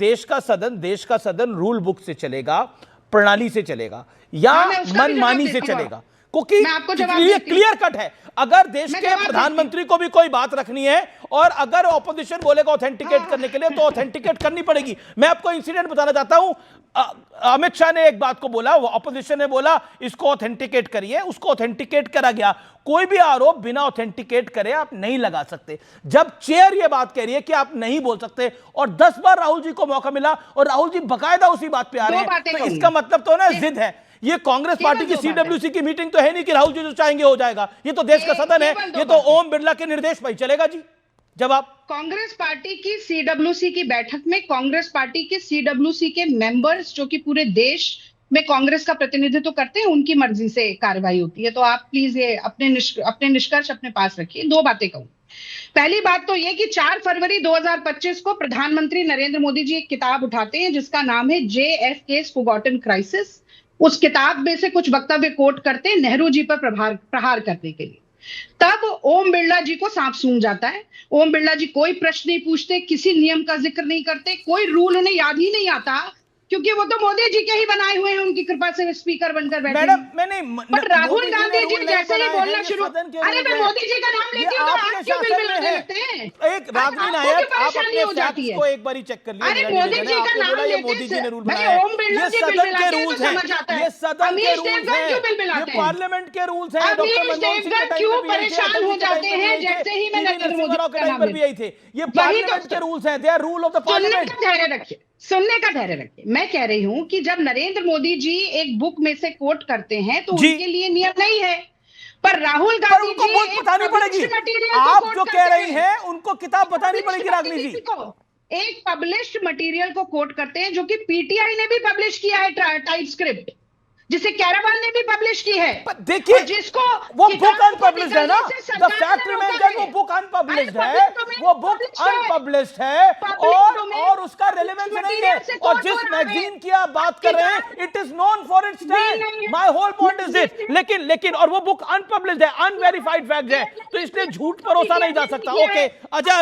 देश का सदन रूल बुक से चलेगा, प्रणाली से चलेगा या मनमानी से चलेगा? क्योंकि क्लियर कट है, अगर देश के प्रधानमंत्री को भी कोई बात रखनी है और अगर ऑपोजिशन बोलेगा ऑथेंटिकेट करने के लिए तो ऑथेंटिकेट करनी पड़ेगी। मैं आपको इंसिडेंट बताना चाहता हूं। अमित शाह ने एक बात को बोला, ऑपोजिशन ने बोला इसको ऑथेंटिकेट करिए, उसको ऑथेंटिकेट करा गया। कोई भी आरोप बिना ऑथेंटिकेट करे आप नहीं लगा सकते। जब चेयर ये बात कह रही है कि आप नहीं बोल सकते और 10 बार राहुल जी को मौका मिला और राहुल जी बकायदा उसी बात पे आ रहे हैं, तो इसका मतलब तो ना जिद है। ये कांग्रेस पार्टी की सीडब्ल्यूसी की मीटिंग तो है नहीं कि राहुल जी जो चाहेंगे हो जाएगा। ये तो देश का सदन है, ये तो ओम बिरला के निर्देश पर ही चलेगा जी। जब आप कांग्रेस पार्टी की सीडब्ल्यूसी की बैठक में कांग्रेस पार्टी के सीडब्ल्यूसी के मेंबर्स जो कि पूरे देश में कांग्रेस का प्रतिनिधित्व करते हैं, उनकी मर्जी से कार्रवाई होती है। तो आप प्लीज ये अपने निष्कर्ष अपने पास रखिए। दो बातें कहूं। पहली बात तो ये कि 4 फरवरी 2025 को प्रधानमंत्री नरेंद्र मोदी जी एक किताब उठाते हैं जिसका नाम है JFK's फॉरगॉटन क्राइसिस। उस किताब में से कुछ वक्तव्य कोट करते हैं नेहरू जी पर प्रहार करने के लिए। तब ओम बिरला जी को सांप सूंघ जाता है। ओम बिरला जी कोई प्रश्न नहीं पूछते, किसी नियम का जिक्र नहीं करते, कोई रूल उन्हें याद ही नहीं आता, क्योंकि वो तो मोदी जी के ही बनाए हुए हैं, उनकी कृपा से स्पीकर बनकर बैठे। मैडम मैंने पर राहुल गांधी जी जैसे ही बोलना शुरू, अरे मैं मोदी जी का नाम लेती हूँ तो आप क्यों बिल लेते हैं? एक रागनी नायक, आप अपने फैक्ट्स को एक बार चेक कर लीजिए। अरे मोदी जी का नाम लेते मोदी जी ने रूल हैं, बनाया, ओम बिरला जी बिल सदन के बिलाते हैं रूल्स तो हैं, समझ आता है। ये सदन के अमीश रूल्स देवगन क्यों बिल हैं, बिलाते ये हैं? पार्लियामेंट के रूल्स हैं। अमीश डॉक्टर मनमोहन सिंह के देवगन टाइम क्यों पर भी यही थे, परेशान हो जाते हैं जैसे ही मैं नरेंद्र मोदी के का टाइम नाम पर भी यही थे। ये पार्लियामेंट के रूल्स हैं, they are rule of the parliament. सुनने का धैर्य रखिए। मैं कह रही हूं कि जब नरेंद्र मोदी जी एक बुक में से कोट करते हैं तो उनके लिए नियम नहीं है, पर राहुल गांधी उनको जी बुक बतानी पड़ेगी। आप जो कह रही हैं उनको किताब बतानी पड़ेगी रागनी जी। एक पब्लिश्ड मटेरियल को कोट करते हैं जो कि पीटीआई ने भी पब्लिश किया है, टाइप स्क्रिप्ट, जिसे कैरावान ने भी पब्लिश की है। देखिए जिसको वो बुक अनपब्लिश्ड है ना, द फैक्ट रिमेन्स दैट वो बुक अनपब्लिश्ड है, वो बुक अनपब्लिश्ड है और उसका रेलेवेंस नहीं है। और जिस मैगजीन की आप बात कर रहे हैं it is known for its stand, my whole point is this. लेकिन और वो बुक अनपब्लिश्ड है, अनवेरिफाइड फैक्ट है, तो इसलिए झूठ परोसा नहीं जा सकता। ओके, अजय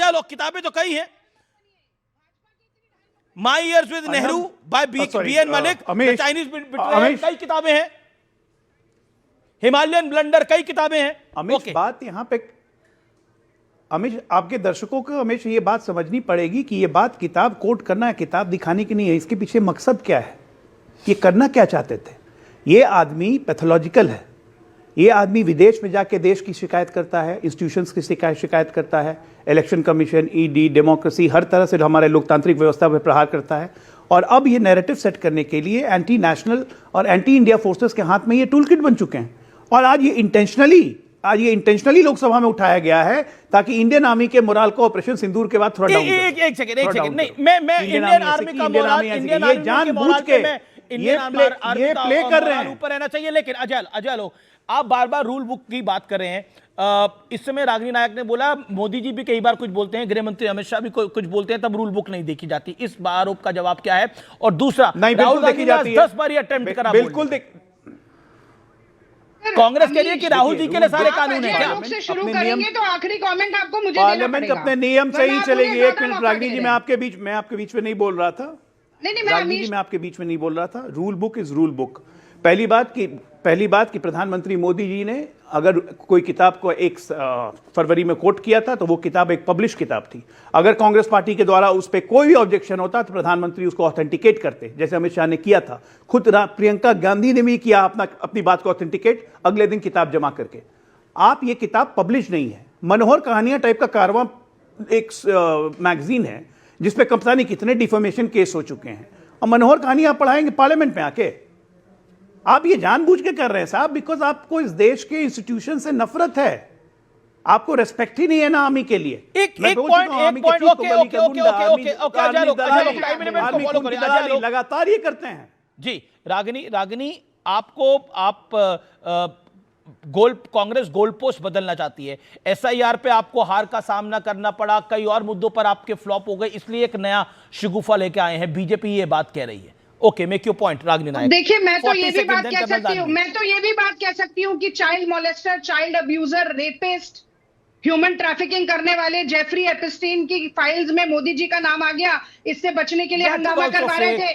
आलोक किताबें तो कई हैं। My Years with Nehru by B.N. Malik, The Chinese Betrayal, कई किताबें हैं। हिमालयन ब्लंडर, कई किताबें हैं। अमिश बात यहां पे, अमिश आपके दर्शकों को हमेशा ये बात समझनी पड़ेगी कि ये बात किताब कोट करना है, किताब दिखाने की नहीं है। इसके पीछे मकसद क्या है, ये करना क्या चाहते थे? ये आदमी पैथोलॉजिकल है। ये आदमी विदेश में जाके देश की शिकायत करता है, इंस्टीट्यूशंस की शिकायत करता है, इलेक्शन कमीशन, ईडी, डेमोक्रेसी, हर तरह से हमारे लोकतांत्रिक व्यवस्था पर प्रहार करता है। और अब ये नैरेटिव सेट करने के लिए एंटी नेशनल और एंटी इंडिया फोर्सेस के हाथ में ये टूल किट बन चुके हैं। और आज ये इंटेंशनली लोकसभा में उठाया गया है ताकि इंडियन आर्मी के मोराल को ऑपरेशन सिंदूर के बाद थोड़ा डाउन एक सेकंड नहीं, मैं इंडियन आर्मी का मोराल, इंडियन आर्मी जानबूझ के ये प्ले कर रहे हैं, ऊपर रहना चाहिए। लेकिन अजय लोग, आप बार बार रूल बुक की बात कर रहे हैं। इस समय रागनी नायक ने बोला, मोदी जी भी कई बार कुछ बोलते हैं, गृह मंत्री अमित शाह भी कुछ बोलते हैं, तब रूल बुक नहीं देखी जाती। इस आरोप का जवाब क्या है? और दूसरा, राहुल गांधी ने 10 बार ये अटेम्प्ट करा, बिल्कुल कांग्रेस कह रही है कि राहुल जी के लिए सारे कानून है क्या? से शुरू करेंगे तो आखिरी कमेंट आपको मुझे पार्लियामेंट अपने नियम से ही चलेगी। एक मिनट रागनी जी, मैं आपके बीच में नहीं बोल रहा था। रागनी जी, मैं आपके बीच में नहीं बोल रहा था। Rule book is rule book. पहली बात कि प्रधानमंत्री मोदी जी ने अगर कोई किताब को 1 फरवरी में कोट किया था तो वो किताब एक पब्लिश किताब थी। अगर कांग्रेस पार्टी के द्वारा उस पर कोई भी ऑब्जेक्शन होता तो प्रधानमंत्री उसको ऑथेंटिकेट करते, जैसे अमित शाह ने किया था। खुद प्रियंका गांधी ने भी किया अपनी बात को ऑथेंटिकेट, अगले दिन किताब जमा करके। आप ये किताब पब्लिश नहीं है, मनोहर कहानियां टाइप का कारवां एक मैगजीन है जिसपे पता नहीं कितने डिफेमेशन केस हो चुके हैं, और मनोहर कहानियां आप पढ़ाएंगे पार्लियामेंट में आके? आप ये जानबूझ के कर रहे हैं साहब, बिकॉज आपको इस देश के इंस्टीट्यूशन से नफरत है, आपको रेस्पेक्ट ही नहीं है ना आर्मी के लिए। एक पॉइंट ओके, लगातार ये करते हैं जी। रागनी आप कांग्रेस गोल पोस्ट बदलना चाहती है। एसआईआर पे आपको हार का सामना करना पड़ा, कई और मुद्दों पर आपके फ्लॉप हो गए, इसलिए एक नया शिगुफा लेके आए हैं। बीजेपी ये बात कह रही है। ओके, मेक योर पॉइंट रागनी नायक। देखिए, मैं तो ये भी बात कह सकती हूँ कि child molester, child abuser, rapist, human trafficking करने वाले जेफरी एपिस्टीन की फाइल्स में मोदी जी का नाम आ गया, इससे बचने के लिए हंगामा करवा रहे थे।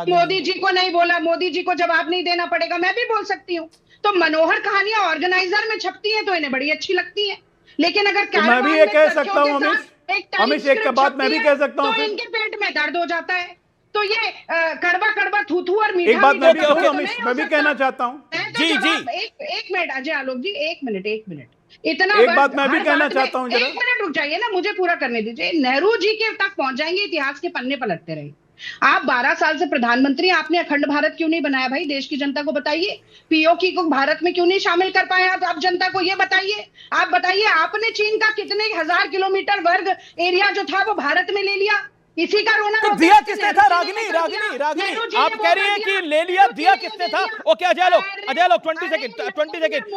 मोदी जी को नहीं बोला, मोदी जी को जवाब नहीं देना पड़ेगा, मैं भी बोल सकती हूँ। तो मनोहर कहानियां ऑर्गेनाइजर में छपती हैं तो इन्हें बड़ी अच्छी लगती है, लेकिन अगर तो मैं भी ये कह सकता हूँ अमिश, एक बात मैं भी कह सकता हूँ, तो इनके पेट में दर्द हो जाता है। तो ये कड़वा कड़वा थूथू और मीठा, एक बात मैं भी कहना चाहता हूँ। जी एक मिनट अजय आलोक जी, एक मिनट इतना एक बात मैं भी कहना चाहता हूँ, एक मिनट रुक जाइए ना, मुझे पूरा करने दीजिए। नेहरू जी के तक पहुंच जाएंगे, इतिहास के पन्ने पलटते रहे। आप 12 साल से प्रधानमंत्री, आपने अखंड भारत क्यों नहीं बनाया भाई? देश की जनता को बताइए। पीओके को भारत में क्यों नहीं शामिल कर पाए आप जनता को ये बताइए। आप बताइए, आपने चीन का कितने हजार किलोमीटर वर्ग एरिया जो था वो भारत में ले लिया? इसी का रोना तो दिया किसने था? रागिनी आप कह रही हैं कि ले लिया, दिया किसने था? ओके अजय लोग 20 सेकंड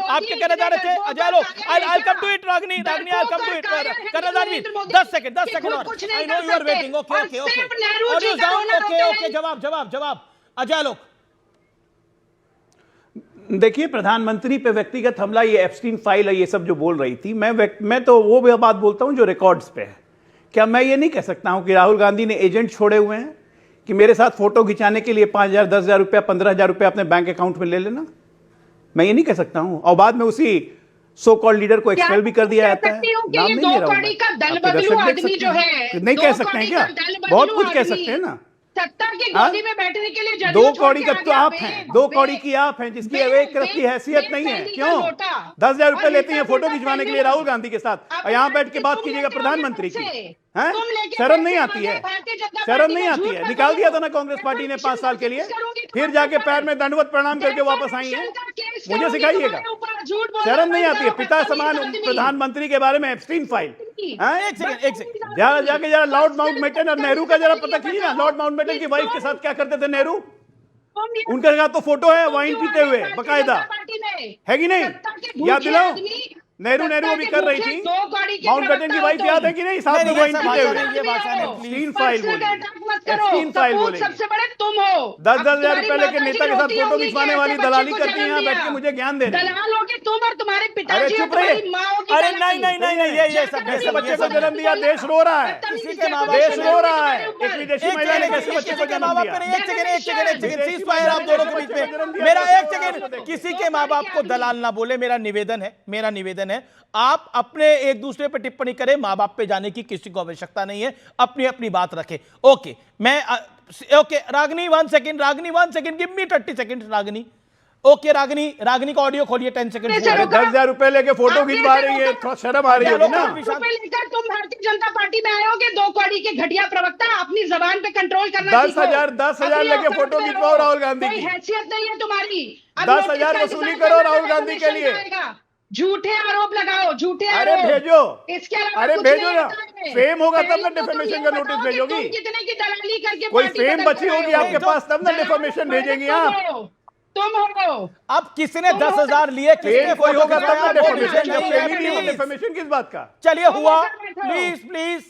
आपके कहना चाह रहे थे अजय लोग। I come to it Ragini I come to it. Colonel 10 second और I know you are waiting. Okay audio down. Okay जवाब अजय लोग। देखिए, प्रधानमंत्री पे व्यक्तिगत हमला, ये एप्स्टीन फाइल है, ये सब जो बोल रही थी, मैं तो वो भी बात बोलता हूं जो रिकॉर्ड्स पे है। क्या मैं ये नहीं कह सकता हूं कि राहुल गांधी ने एजेंट छोड़े हुए हैं कि मेरे साथ फोटो खिंचाने के लिए 5,000, 10,000 रुपया, 15,000 रुपया अपने बैंक अकाउंट में ले लेना? मैं ये नहीं कह सकता हूं। और बाद में उसी सो कॉल्ड लीडर को एक्सपेल भी कर दिया जाता है। नाम नहीं ले रहा हूं, नहीं कह सकते हैं क्या? बहुत कुछ कह सकते हैं ना। सत्ता की गोदी में बैठने के लिए दो कौड़ी का तो आप हैं, 2 कौड़ी की आप हैं, जिसकी एक तरफ की हैसियत नहीं है। क्यों 10,000 रुपए लेती हैं फोटो खिंचवाने के लिए राहुल गांधी के साथ, और यहाँ बैठ के बात कीजिएगा प्रधानमंत्री की? हैं? शर्म नहीं आती है? शर्म नहीं आती है? निकाल दिया था ना कांग्रेस पार्टी ने 5 साल के लिए, फिर जाके पैर में दंडवत प्रणाम करके वापस आई है। मुझे सिखाइएगा, शर्म नहीं आती है? पिता समान प्रधानमंत्री के बारे में एप्स्टीन फाइल। एक सेकंड जाके जरा लॉर्ड माउंटबेटन और नेहरू का जरा पता कीजिए ना। लॉर्ड माउंटबेटन की वाइफ के साथ क्या करते थे नेहरू? उनके साथ तो फोटो है वाइन पीते हुए बकायदा, है कि नहीं? याद दिलाओ, नेहरू अभी कर रही थी। माउंटबेटन की वाइफ याद है कि नहीं? साथ में वाइन पीते हुए। एप्स्टीन फाइल बोले, सबसे बड़े तुम हो। 10,000 रुपए लेके नेता के साथ फोटो खिंचवाने वाली दलाली करती हैं, बैठ के मुझे ज्ञान दे रहे हैं। दलाल होगे तुम और तुम्हारे पिताजी। अरे चुप रहे। अरे नहीं ये सब कैसे बच्चे को जन्म दिया? देश रो रहा है, किसी के माँ बाप, देश रो रहा है। एक विदेशी महिला ने कैसे बच्चे को जन्म दिया? एक सेकंड सीज फायर आप दोनों के बीच में। मेरा एक सेकंड, किसी के माँ बाप को दलाल ना बोले, मेरा निवेदन है। आप अपने एक दूसरे पे टिप्पणी करें, मां बाप पे जाने की किसी को आवश्यकता नहीं है, अपनी अपनी बात रखें। Okay okay Ragini 1 second, give me 30 second Ragini. Okay Ragini का ऑडियो खोलिए 10 सेकंड। 10,000 रुपए लेके फोटो खिंचवा रही है, थोड़ा शर्म आ रही है ना? तुम भारतीय जनता पार्टी में आए हो कि 2 कौड़ी के घटिया प्रवक्ता, अपनी जबान पे कंट्रोल करना सीखो। 10,000 लेके फोटो खिंचवाओ राहुल गांधी की। हैसियत नहीं है तुम्हारी। 10,000 वसूली करो राहुल गांधी के लिए। झूठे आरोप लगाओ, झूठे अरे आरोप भेजो, इसके अलावा अरे कुछ भेजो नहीं ना, आता है। फेम होगा तब ना पहले तो डिफेमेशन ये का नोटिस बताओ कि भेजोगी। तुम कितने की दलाली करके कोई पार्टी फेम बदल बची रहे होगी हो? आपके पास तब ना डिफेमेशन भेजेंगी आप। तुम हो। अब किसने 10,000 लिए? फेम कोई होगा तब ना डिफेमेशन, जब फेम ही नहीं हो प्लीज डिफेमेशन किस बात का? चलिए हुआ, प्लीज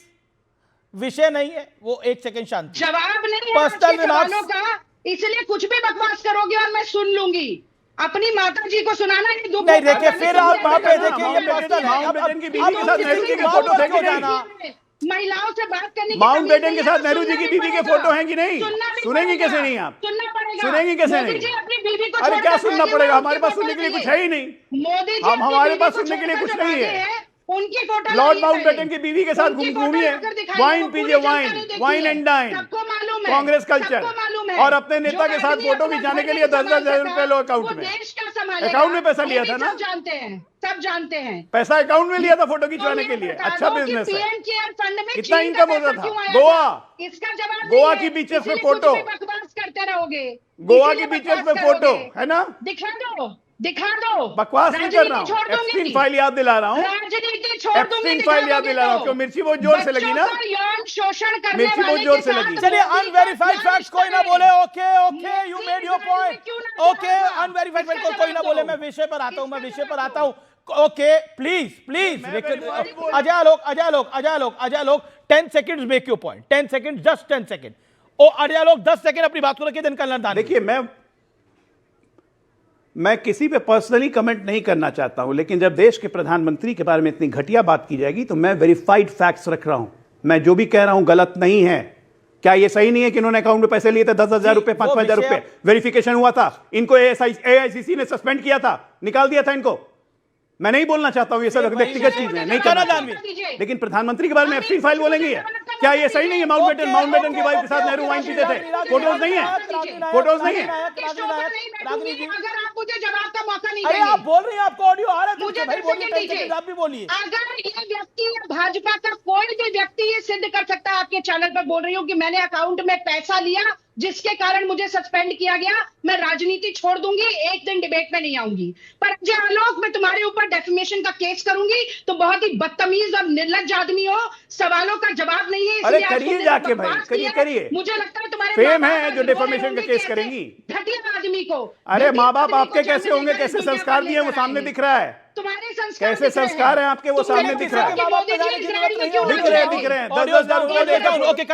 विषय नहीं है वो। 1 सेकंड शांति। जवाब नहीं है पर्सनल आपके सवालों का, इसलिए कुछ भी बकवास करोगे और मैं सुन लूंगी। अपनी माता जी को सुनाना है दुख। नहीं देखिए, फिर आप वहां पे देखिए ये माउंटबेटन की बीवी के साथ नेहरू जी के फोटो थे कि नहीं? महिलाओं से बात करने की माउंटबेटन के साथ नेहरू जी की बीवी के फोटो हैं कि नहीं? सुनेंगी कैसे नहीं आप? सुनना पड़ेगा। सुनेंगी कैसे मोदी जी नहीं? अपनी बीवी को अरे क्या छोड़कर सुनना भागे, पड़ेगा? वो हमारे पास उनकी सुनने के लिए फोटो कुछ है ही नहीं। मोदी जी हम हमारे पास सुनने के लिए कुछ नहीं है। उनकी फोटो लॉर्ड माउंटबेटन की बीवी के साथ घूमिए, वाइन पीजिए, wine and dine, Congress culture, और अपने नेता के साथ फोटो खिंचाने के लिए 10,000 रुपए लो अकाउंट में। अकाउंट में पैसा लिया था ना? सब जानते हैं। पैसा अकाउंट में लिया था फोटो खिंचवाने के लिए। अच्छा बिजनेस है। कितना इनकम होता था? इसका जवाब गोवा की बीचेस पे फोटो, बकवास करते रहोगे। गोवा की बीचेस पे फोटो है ना? दिखा दो। बकवास नहीं कर रहा हूँ, एप्स्टीन फाइल याद दिला रहा हूँ। राजनीति छोड़ दूंगी, एप्स्टीन फाइल याद दिला रहा हूँ। क्यों मिर्ची बहुत जोर से लगी ना? यौन शोषण करने मिर्ची बहुत जोर से लगी। चलिए अनवेरीफाइड फैक्ट्स कोई ना बोले। Okay you made your point. Okay unverified fact कोई ना बोले। मैं विषय पर आता हूं। ओके प्लीज अजय लोग 10 seconds make your point. 10 second, just 10 second. ओ अजय लोग 10 सेकंड अपनी बात को रखिए। दिन का लड़ाने। देखिए मैं किसी पे पर्सनली कमेंट नहीं करना चाहता हूं, लेकिन जब देश के प्रधानमंत्री के बारे में इतनी घटिया बात की जाएगी तो मैं वेरीफाइड फैक्ट्स रख रहा हूं। मैं जो भी कह रहा हूं गलत नहीं है। क्या ये सही नहीं है कि इन्होंने अकाउंट में पैसे लिए थे 10,000 रुपए, 5,000 रुपए, वेरिफिकेशन हुआ था, इनको एआईसीसी ने सस्पेंड किया था, निकाल दिया था इनको। मैं नहीं बोलना चाहता हूं, ये सब व्यक्तिगत चीज है, नहीं करना चाहता, लेकिन प्रधानमंत्री के बारे में एफसी फाइल बोलेंगे। क्या ये सही नहीं है? माउंटबेटन की वाइफ के साथ नेहरू वाइन पीते थे, फोटोज नहीं है, फोटोज नहीं है। अगर आप मुझे जवाब का मौका नहीं अरे आप बोल रहे हैं, आपको ऑडियो आ रहा है, मुझे भाई बोलिए, आप भी बोलिए। अगर ये व्यक्ति भाजपा का कोई भी व्यक्ति ये सिद्ध कर सकता है, आपके चैनल पर बोल रही हूँ कि मैंने अकाउंट में पैसा लिया जिसके कारण मुझे सस्पेंड किया गया, मैं राजनीति छोड़ दूंगी, एक दिन डिबेट में नहीं आऊंगी। पर अजय आलोक, मैं तुम्हारे ऊपर डेफेमेशन का केस करूंगी, तो बहुत ही बदतमीज और निर्लज्ज आदमी हो, सवालों का जवाब नहीं है। अरे करिए जाके भाई, करिए। मुझे लगता है तुम्हारे फेम है जो डेफेमेशन का केस करेंगी। घटिया आदमी को। अरे माँ बाप आपके कैसे होंगे, कैसे संस्कार दिए वो सामने दिख रहा है। तुम्हारे संस्कार कैसे संस्कार है आपके वो सामने दिख रहा है, दिख रहे हैं 10,000 रुपए।